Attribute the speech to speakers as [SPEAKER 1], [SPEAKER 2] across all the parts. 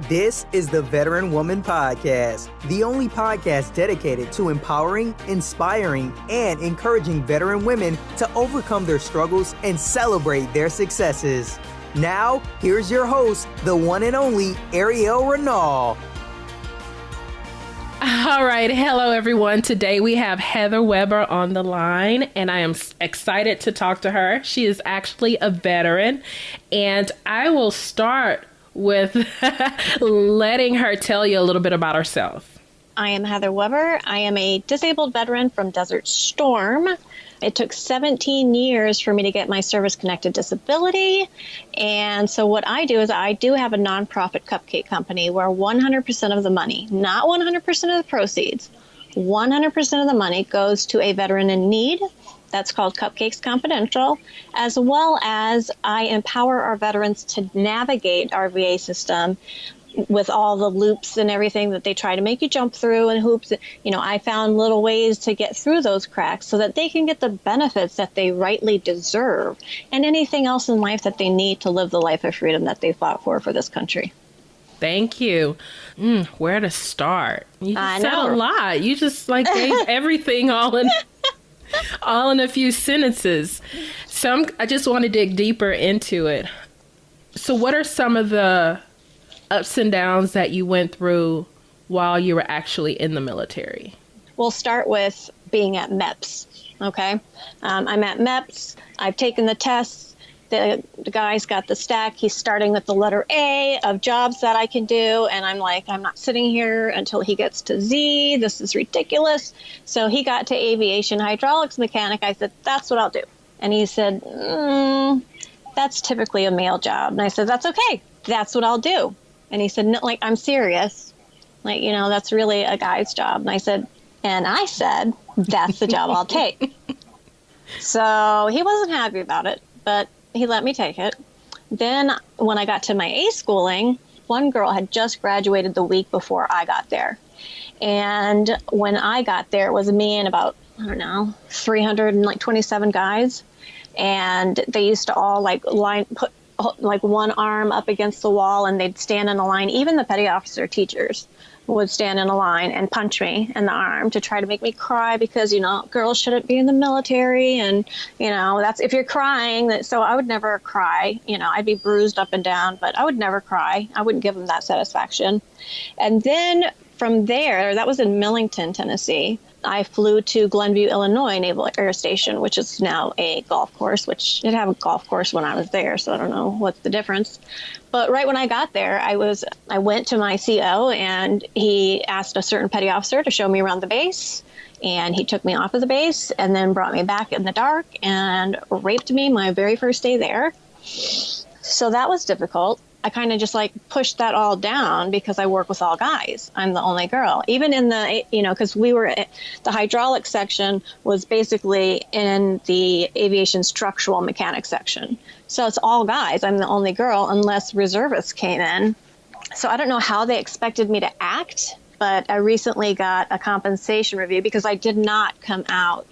[SPEAKER 1] This is the Veteran Woman Podcast, the only podcast dedicated to empowering, inspiring, and encouraging veteran women to overcome their struggles and celebrate their successes. Now, here's your host, the one and only Ariel Renal.
[SPEAKER 2] All right. Hello, everyone. Today we have Heather Weber on the line, and I am excited to talk to her. She is actually a veteran, and I will start with letting her tell you a little bit about herself.
[SPEAKER 3] I am Heather Weber. I am a disabled veteran from Desert Storm. It took 17 years for me to get my service-connected disability. And so what I do is I do have a nonprofit cupcake company where 100% of the money, not 100% of the proceeds, 100% of the money goes to a veteran in need. That's called Cupcakes Confidential, as well as I empower our veterans to navigate our VA system with all the loops and everything that they try to make you jump through and hoops. You know, I found little ways to get through those cracks so that they can get the benefits that they rightly deserve and anything else in life that they need to live the life of freedom that they fought for this country.
[SPEAKER 2] Thank you. Where to start? You just said a lot. You just gave everything all in a few sentences. I just want to dig deeper into it. So what are some of the ups and downs that you went through while you were actually in the military? We'll
[SPEAKER 3] start with being at MEPS. Okay. I'm at MEPS. I've taken the tests. The guy's got the stack. He's starting with the letter A of jobs that I can do. And I'm like, I'm not sitting here until he gets to Z. This is ridiculous. So he got to aviation hydraulics mechanic. I said, that's what I'll do. And he said, that's typically a male job. And I said, that's okay. That's what I'll do. And he said, no, I'm serious. That's really a guy's job. And I said, that's the job I'll take. So he wasn't happy about it, but he let me take it. Then when I got to my A schooling, one girl had just graduated the week before I got there. And when I got there, it was me and about, 327 guys. And they used to all put one arm up against the wall and they'd stand in a line. Even the petty officer teachers would stand in a line and punch me in the arm to try to make me cry because, girls shouldn't be in the military. And, that's if you're crying. So I would never cry. I'd be bruised up and down, but I would never cry. I wouldn't give them that satisfaction. And then from there, that was in Millington, Tennessee. I flew to Glenview, Illinois Naval Air Station, which is now a golf course, which did have a golf course when I was there, so I don't know what's the difference. But right when I got there, I went to my CO, and he asked a certain petty officer to show me around the base, and he took me off of the base and then brought me back in the dark and raped me my very first day there. So that was difficult. I kind of just pushed that all down because I work with all guys. I'm the only girl. Even in the, because the hydraulic section was basically in the aviation structural mechanics section. So it's all guys. I'm the only girl unless reservists came in. So I don't know how they expected me to act, but I recently got a compensation review because I did not come out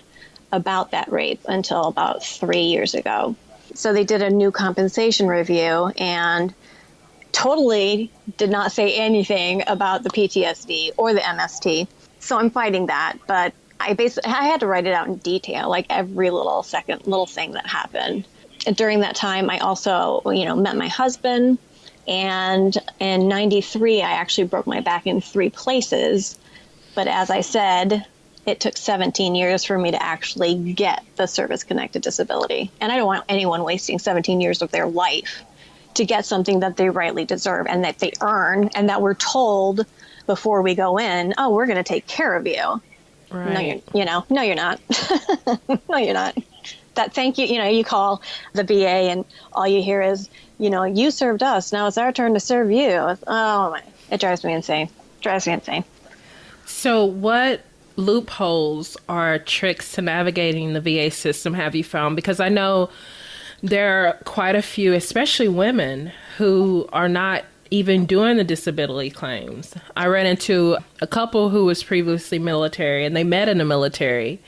[SPEAKER 3] about that rape until about 3 years ago. So they did a new compensation review and totally did not say anything about the PTSD or the MST. So I'm fighting that, but I had to write it out in detail, every little thing that happened. And during that time, I also, met my husband. And in 93, I actually broke my back in 3 places. But as I said, it took 17 years for me to actually get the service-connected disability. And I don't want anyone wasting 17 years of their life to get something that they rightly deserve and that they earn and that we're told before we go in, oh, we're going to take care of you.
[SPEAKER 2] Right.
[SPEAKER 3] No, you're not. No, you're not. That thank you, you call the VA and all you hear is, you served us. Now it's our turn to serve you. Oh, my. It drives me insane.
[SPEAKER 2] So what loopholes or tricks to navigating the VA system have you found? Because I know there are quite a few, especially women, who are not even doing the disability claims. I ran into a couple who was previously military, and they met in the military,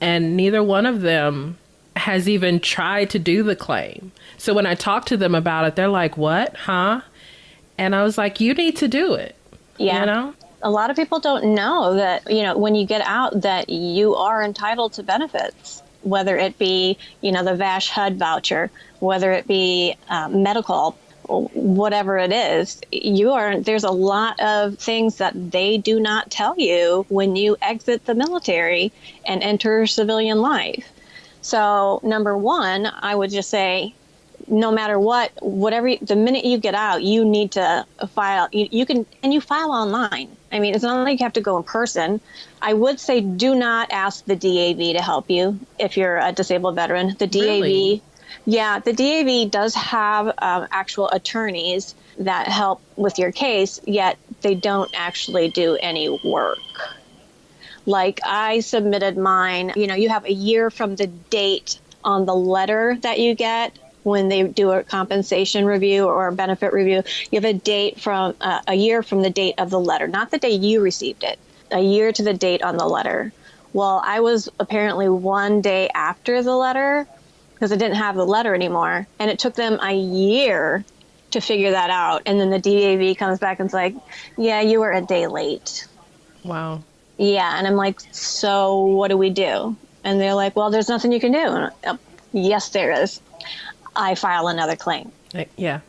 [SPEAKER 2] and neither one of them has even tried to do the claim. So when I talk to them about it, they're like, what? Huh? And I was like, you need to do it.
[SPEAKER 3] Yeah.
[SPEAKER 2] You know?
[SPEAKER 3] A lot of people don't know that, when you get out, that you are entitled to benefits, whether it be, the VASH HUD voucher, whether it be medical, whatever it is. There's a lot of things that they do not tell you when you exit the military and enter civilian life. So number one, I would just say, no matter the minute you get out, you need to file. You file online. I mean, it's not like you have to go in person. I would say do not ask the DAV to help you if you're a disabled veteran. The DAV,
[SPEAKER 2] Really?
[SPEAKER 3] Yeah, the DAV does have actual attorneys that help with your case, yet they don't actually do any work. Like I submitted mine, you have a year from the date on the letter that you get when they do a compensation review or a benefit review. You have a year from the date of the letter, not the day you received it, a year to the date on the letter. Well, I was apparently 1 day after the letter because I didn't have the letter anymore. And it took them a year to figure that out. And then the DAV comes back and is like, yeah, you were a day late.
[SPEAKER 2] Wow.
[SPEAKER 3] Yeah. And I'm like, so what do we do? And they're like, well, there's nothing you can do. And, yes, there is. I file another claim.
[SPEAKER 2] Yeah.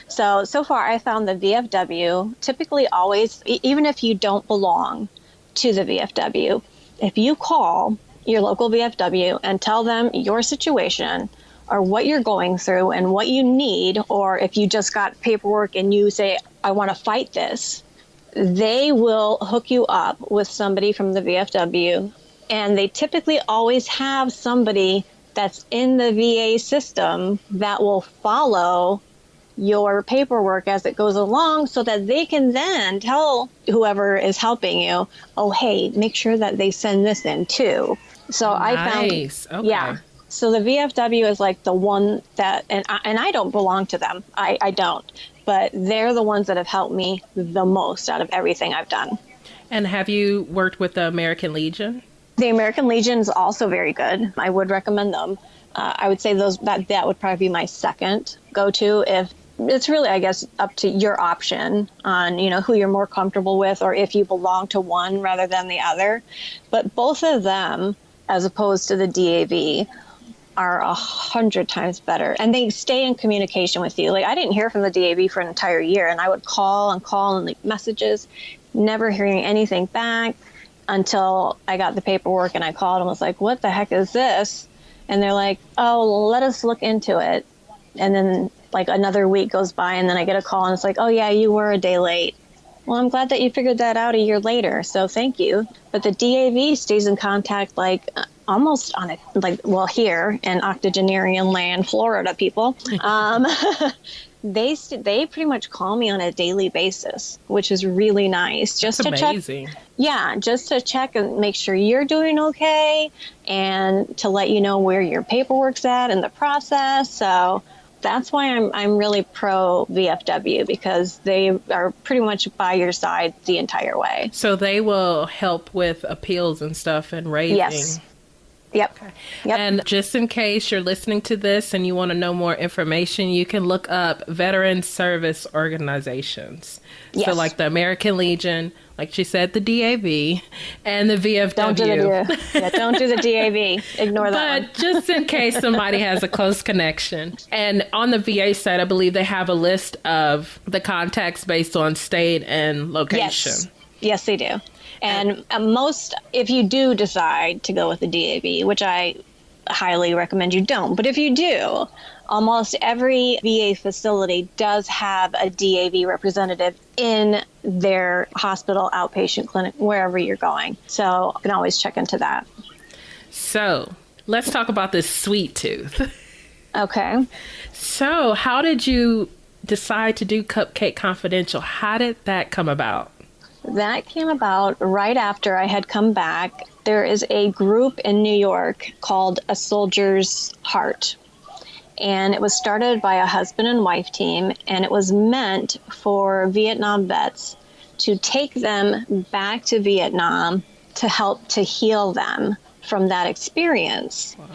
[SPEAKER 3] So far I found the VFW typically always, even if you don't belong to the VFW, if you call your local VFW and tell them your situation or what you're going through and what you need, or if you just got paperwork and you say, I want to fight this, they will hook you up with somebody from the VFW. And they typically always have somebody that's in the VA system that will follow your paperwork as it goes along so that they can then tell whoever is helping you, oh, hey, make sure that they send this in too. So
[SPEAKER 2] Nice.
[SPEAKER 3] I found,
[SPEAKER 2] Okay.
[SPEAKER 3] yeah. So the VFW is like the one that, and I don't belong to them. I don't, but they're the ones that have helped me the most out of everything I've done.
[SPEAKER 2] And have you worked with the American Legion?
[SPEAKER 3] The American Legion is also very good. I would recommend them. I would say that would probably be my second go-to. If it's really, I guess, up to your option on, who you're more comfortable with or if you belong to one rather than the other. But both of them, as opposed to the DAV, are 100 times better. And they stay in communication with you. Like I didn't hear from the DAV for an entire year, and I would call and leave messages, never hearing anything back. Until I got the paperwork and I called and was like, what the heck is this? And they're like, oh, let us look into it. And then like another week goes by and then I get a call and it's like, oh yeah, you were a day late. Well, I'm glad that you figured that out a year later. So thank you. But the DAV stays in contact almost on it, here in octogenarian land, Florida people. They pretty much call me on a daily basis, which is really nice. Just
[SPEAKER 2] That's
[SPEAKER 3] to
[SPEAKER 2] amazing.
[SPEAKER 3] check. Yeah, just to check and make sure you're doing okay and to let you know where your paperwork's at in the process. So that's why I'm really pro VFW, because they are pretty much by your side the entire way.
[SPEAKER 2] So they will help with appeals and stuff and raising.
[SPEAKER 3] Yes. Yep.
[SPEAKER 2] Okay.
[SPEAKER 3] Yep.
[SPEAKER 2] And just in case you're listening to this and you want to know more information, you can look up veteran service organizations.
[SPEAKER 3] Yes.
[SPEAKER 2] So like the American Legion, like she said, the DAV, and the VFW.
[SPEAKER 3] Don't do don't do the DAV. Ignore that one.
[SPEAKER 2] But just in case somebody has a close connection. And on the VA side, I believe they have a list of the contacts based on state and location.
[SPEAKER 3] Yes, they do. And if you do decide to go with the DAV, which I highly recommend you don't, but if you do, almost every VA facility does have a DAV representative in their hospital, outpatient clinic, wherever you're going. So you can always check into that.
[SPEAKER 2] So let's talk about this sweet tooth.
[SPEAKER 3] Okay.
[SPEAKER 2] So how did you decide to do Cupcake Confidential? How did that come about?
[SPEAKER 3] That came about right after I had come back. There is a group in New York called A Soldier's Heart. And it was started by a husband and wife team, and it was meant for Vietnam vets to take them back to Vietnam to help to heal them from that experience.
[SPEAKER 2] Wow.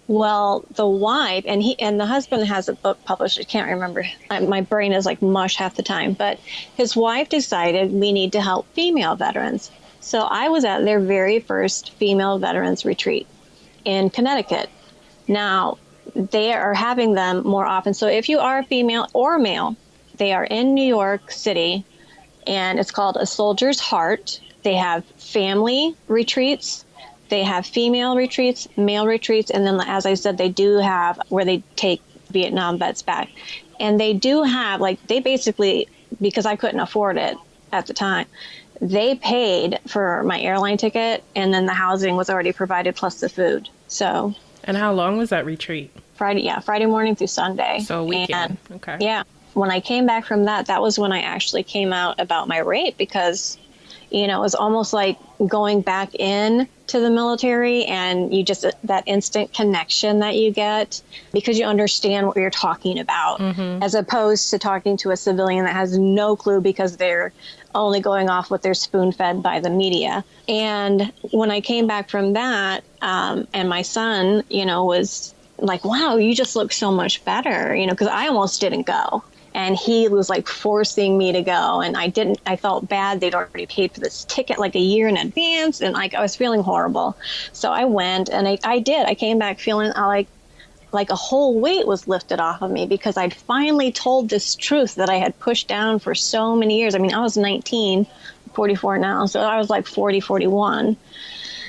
[SPEAKER 3] Well, the wife and the husband has a book published. I can't remember. My brain is like mush half the time. But his wife decided we need to help female veterans. So I was at their very first female veterans retreat in Connecticut. Now, they are having them more often. So if you are a female or male, they are in New York City, and it's called A Soldier's Heart. They have family retreats. They have female retreats, male retreats, and then, as I said, they do have where they take Vietnam vets back. And they do have, like, they basically, because I couldn't afford it at the time, they paid for my airline ticket, and then the housing was already provided plus the food. So.
[SPEAKER 2] And how long was that retreat?
[SPEAKER 3] Friday morning through Sunday.
[SPEAKER 2] So a weekend.
[SPEAKER 3] And,
[SPEAKER 2] okay.
[SPEAKER 3] Yeah. When I came back from that was when I actually came out about my rape, because, you know, it was almost like going back in to the military, and you just, that instant connection that you get because you understand what you're talking about, as opposed to talking to a civilian that has no clue because they're only going off what they're spoon-fed by the media. And when I came back from that, and my son, you know, was like, wow, you just look so much better, you know, because I almost didn't go. And he was like forcing me to go. And I felt bad. They'd already paid for this ticket like a year in advance. And like, I was feeling horrible. So I went, and I did. I came back feeling like a whole weight was lifted off of me, because I'd finally told this truth that I had pushed down for so many years. I mean, I was 19, 44 now. So I was like 40, 41.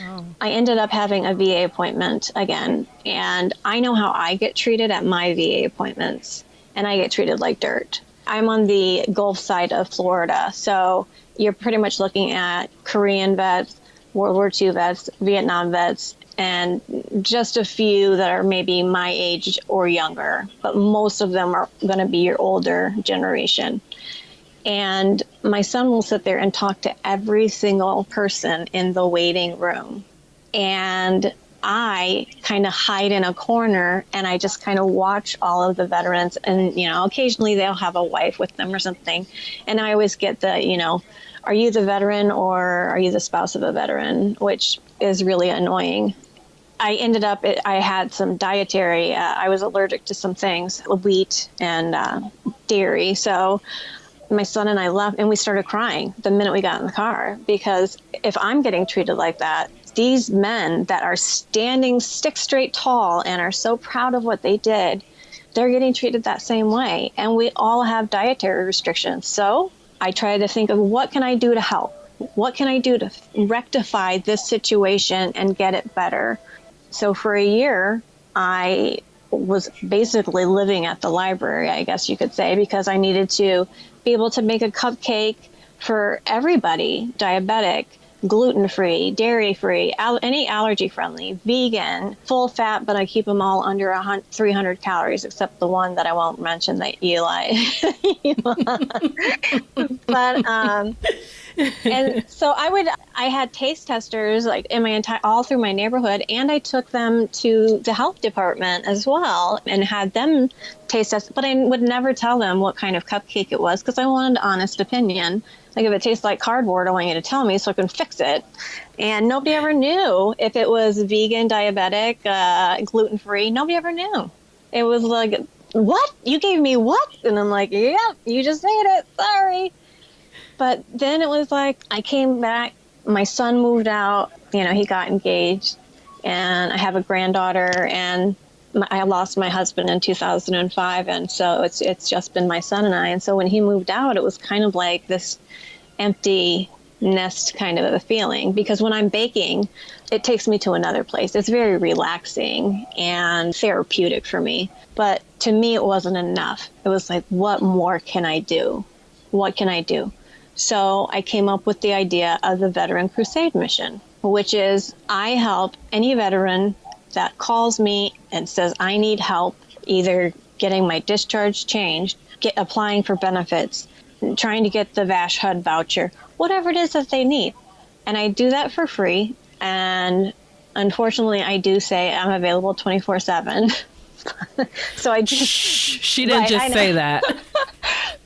[SPEAKER 3] Wow. I ended up having a VA appointment again. And I know how I get treated at my VA appointments. And I get treated like dirt. I'm on the Gulf side of Florida. So you're pretty much looking at Korean vets, World War II vets, Vietnam vets, and just a few that are maybe my age or younger. But most of them are going to be your older generation. And my son will sit there and talk to every single person in the waiting room. And I kind of hide in a corner, and I just kind of watch all of the veterans. And, you know, occasionally they'll have a wife with them or something. And I always get the, you know, are you the veteran or are you the spouse of a veteran, which is really annoying. I ended up, I had some dietary, I was allergic to some things, wheat and dairy. So my son and I left, and we started crying the minute we got in the car, because if I'm getting treated like that, these men that are standing stick straight tall and are so proud of what they did, they're getting treated that same way. And we all have dietary restrictions. So I try to think of, what can I do to help? What can I do to rectify this situation and get it better? So for a year, I was basically living at the library, I guess you could say, because I needed to be able to make a cupcake for everybody, diabetic, gluten-free, dairy-free, any allergy-friendly, vegan, full fat, but I keep them all under 300 calories, except the one that I won't mention that Eli. But and so I had taste testers like in my all through my neighborhood, and I took them to the health department as well and had them taste test. But I would never tell them what kind of cupcake it was, because I wanted an honest opinion. Like, if it tastes like cardboard, I want you to tell me so I can fix it. And nobody ever knew if it was vegan, diabetic, gluten-free. Nobody ever knew. It was like, what? You gave me what? And I'm like, yeah, you just ate it. Sorry. But then it was like, I came back, my son moved out, you know, he got engaged, and I have a granddaughter, and I lost my husband in 2005. And so it's just been my son and I. And so when he moved out, it was kind of like this empty nest kind of a feeling, because when I'm baking, it takes me to another place. It's very relaxing and therapeutic for me. But to me, it wasn't enough. It was like, what more can I do? What can I do? So I came up with the idea of the Veteran Crusade Mission, which is I help any veteran that calls me and says, I need help either getting my discharge changed, applying for benefits, trying to get the VASH HUD voucher, whatever it is that they need. And I do that for free. And unfortunately, I do say I'm available 24/7. So I just...
[SPEAKER 2] She didn't just say that.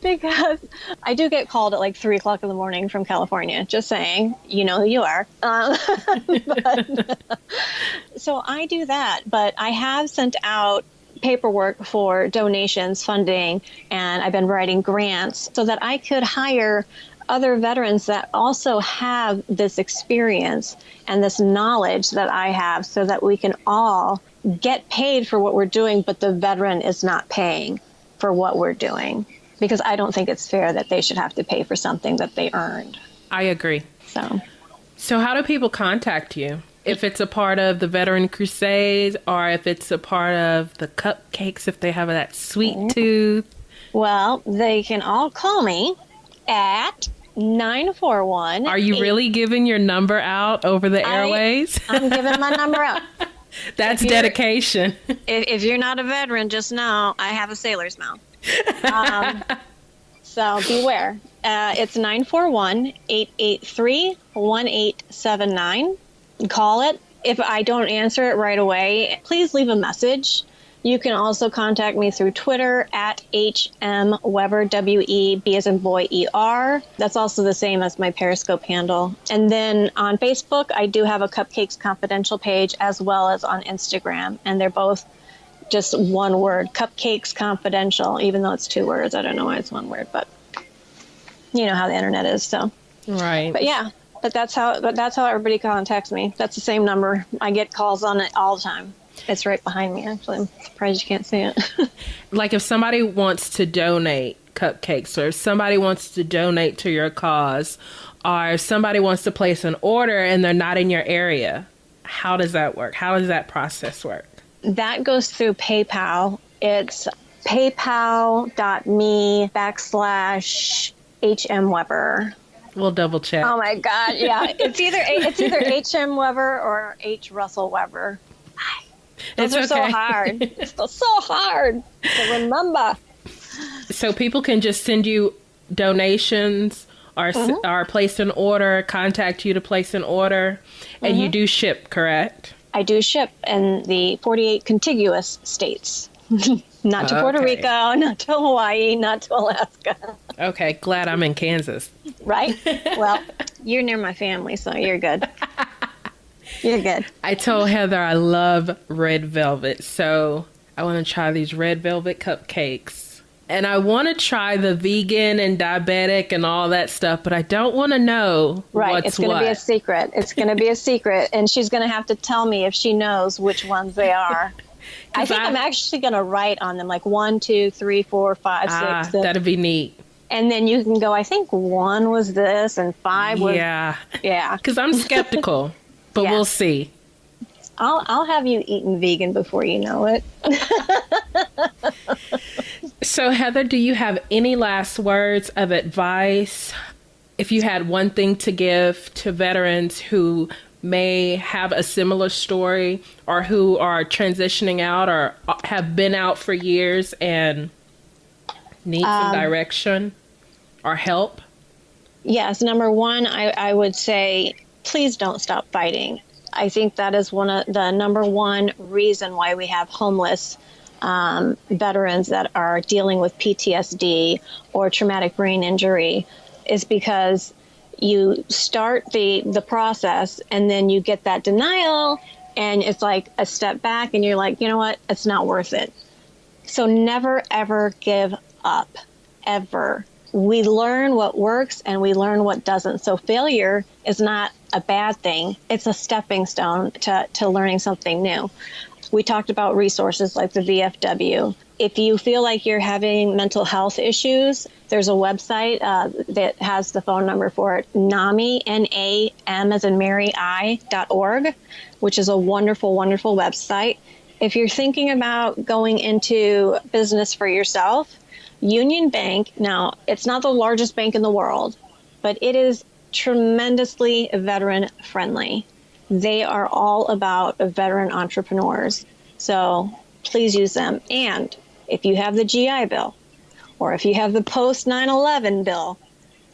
[SPEAKER 3] Because I do get called at like 3:00 in the morning from California. Just saying, you know who you are. So I do that, but I have sent out paperwork for donations, funding, and I've been writing grants so that I could hire other veterans that also have this experience and this knowledge that I have so that we can all get paid for what we're doing, but the veteran is not paying for what we're doing. Because I don't think it's fair that they should have to pay for something that they earned.
[SPEAKER 2] I agree.
[SPEAKER 3] So
[SPEAKER 2] how do people contact you? If it's a part of the Veteran Crusade, or if it's a part of the Cupcakes, if they have that sweet tooth?
[SPEAKER 3] Well, they can all call me at 941.
[SPEAKER 2] Are you really giving your number out over the airways?
[SPEAKER 3] I'm giving my number out.
[SPEAKER 2] That's dedication.
[SPEAKER 3] If you're not a veteran, just know I have a sailor's mouth. So beware. It's 941-883-1879. Call it. If I don't answer it right away, please leave a message. You can also contact me through Twitter at HMWeber, W-E-B as in boy, E-R. That's also the same as my Periscope handle. And then on Facebook, I do have a Cupcakes Confidential page as well as on Instagram. And they're both just one word, Cupcakes Confidential, even though it's two words. I don't know why it's one word, but you know how the internet is. So,
[SPEAKER 2] right.
[SPEAKER 3] But yeah, that's how everybody contacts me. That's the same number. I get calls on it all the time. It's right behind me, actually. I'm surprised you can't see it.
[SPEAKER 2] Like if somebody wants to donate cupcakes, or if somebody wants to donate to your cause, or if somebody wants to place an order and they're not in your area, how does that work? How does that process work?
[SPEAKER 3] That goes through PayPal. It's paypal.me/HMWeber.
[SPEAKER 2] We'll double check.
[SPEAKER 3] Oh my God, yeah. It's either HM Weber or H Russell Weber. Those are so hard. It's so hard to remember.
[SPEAKER 2] So people can just send you donations or place an order, contact you to place an order, and you do ship, correct?
[SPEAKER 3] I do ship in the 48 contiguous states. Not to Puerto Rico, not to Hawaii, not to Alaska.
[SPEAKER 2] Okay, glad I'm in Kansas.
[SPEAKER 3] Right? Well, you're near my family, so you're good. You're good.
[SPEAKER 2] I told Heather I love red velvet, so I want to try these red velvet cupcakes. And I want to try the vegan and diabetic and all that stuff, but I don't want to know what's
[SPEAKER 3] it's going to be a secret. It's going to be a secret, and she's going to have to tell me if she knows which ones they are. I think I'm actually going to write on them, like 1, 2, 3, 4, 5, 6.
[SPEAKER 2] That'd be neat.
[SPEAKER 3] And then you can go, I think 1 was this and 5 was... Yeah.
[SPEAKER 2] Because I'm skeptical. But we'll see.
[SPEAKER 3] I'll have you eating vegan before you know it.
[SPEAKER 2] So, Heather, do you have any last words of advice? If you had one thing to give to veterans who may have a similar story or who are transitioning out or have been out for years and need some direction or help?
[SPEAKER 3] Yes. Number one, I would say, please don't stop fighting. I think that is one of the number one reason why we have homeless veterans that are dealing with PTSD or traumatic brain injury, is because you start the process and then you get that denial and it's like a step back and you're like, you know what, it's not worth it. So never, ever give up, ever. We learn what works and we learn what doesn't. So failure is not a bad thing. It's a stepping stone to learning something new. We talked about resources like the VFW. If you feel like you're having mental health issues, there's a website that has the phone number for it, NAMI, N-A-M as in Mary I.org, which is a wonderful, wonderful website. If you're thinking about going into business for yourself, Union Bank, now it's not the largest bank in the world, but it is tremendously veteran friendly. They are all about veteran entrepreneurs. So please use them. And if you have the GI Bill, or if you have the post 9/11 bill,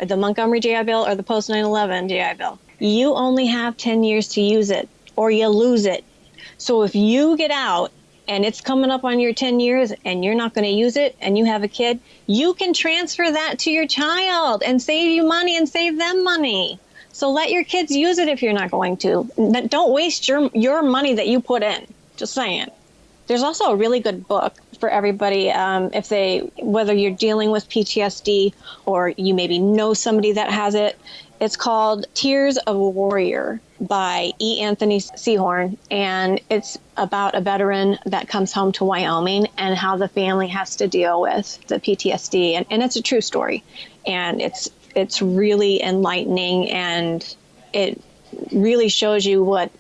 [SPEAKER 3] or the Montgomery GI Bill or the post 9/11 GI Bill, you only have 10 years to use it or you lose it. So if you get out and it's coming up on your 10 years and you're not going to use it and you have a kid, you can transfer that to your child and save you money and save them money. So let your kids use it if you're not going to. Don't waste your money that you put in. Just saying. There's also a really good book for everybody whether you're dealing with PTSD or you maybe know somebody that has it. It's called Tears of a Warrior by E. Anthony Seahorn, and it's about a veteran that comes home to Wyoming and how the family has to deal with the PTSD, and it's a true story, and it's really enlightening, and it really shows you what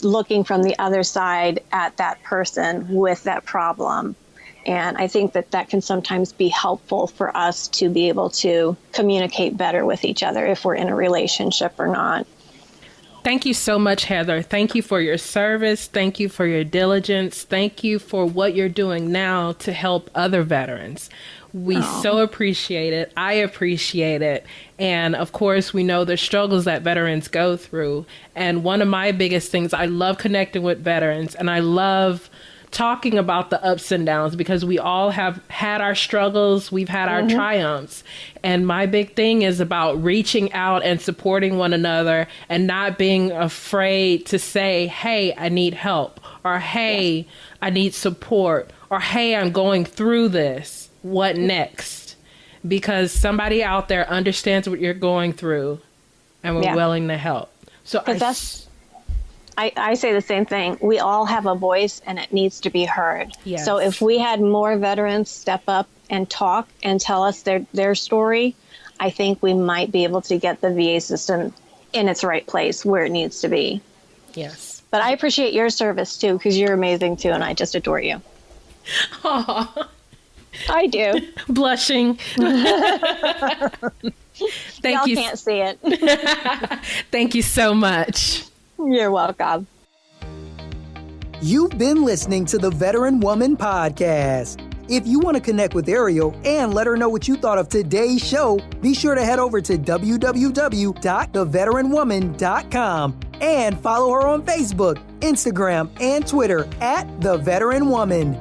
[SPEAKER 3] looking from the other side at that person with that problem. And I think that can sometimes be helpful for us to be able to communicate better with each other if we're in a relationship or not.
[SPEAKER 2] Thank you so much, Heather. Thank you for your service. Thank you for your diligence. Thank you for what you're doing now to help other veterans. We so appreciate it. I appreciate it. And of course, we know the struggles that veterans go through. And one of my biggest things, I love connecting with veterans, and I love talking about the ups and downs because we all have had our struggles. We've had our triumphs. And my big thing is about reaching out and supporting one another and not being afraid to say, hey, I need help, or hey, I need support, or hey, I'm going through this. What next? Because somebody out there understands what you're going through and we're willing to help. So
[SPEAKER 3] I say the same thing. We all have a voice and it needs to be heard.
[SPEAKER 2] Yes.
[SPEAKER 3] So if we had more veterans step up and talk and tell us their story, I think we might be able to get the VA system in its right place where it needs to be.
[SPEAKER 2] Yes.
[SPEAKER 3] But I appreciate your service too, because you're amazing too, and I just adore you.
[SPEAKER 2] Aww.
[SPEAKER 3] I do.
[SPEAKER 2] Blushing.
[SPEAKER 3] Y'all can't see it.
[SPEAKER 2] Thank you so much.
[SPEAKER 3] You're welcome.
[SPEAKER 1] You've been listening to the Veteran Woman Podcast. If you want to connect with Ariel and let her know what you thought of today's show, be sure to head over to www.theveteranwoman.com and follow her on Facebook, Instagram, and Twitter @The Veteran Woman.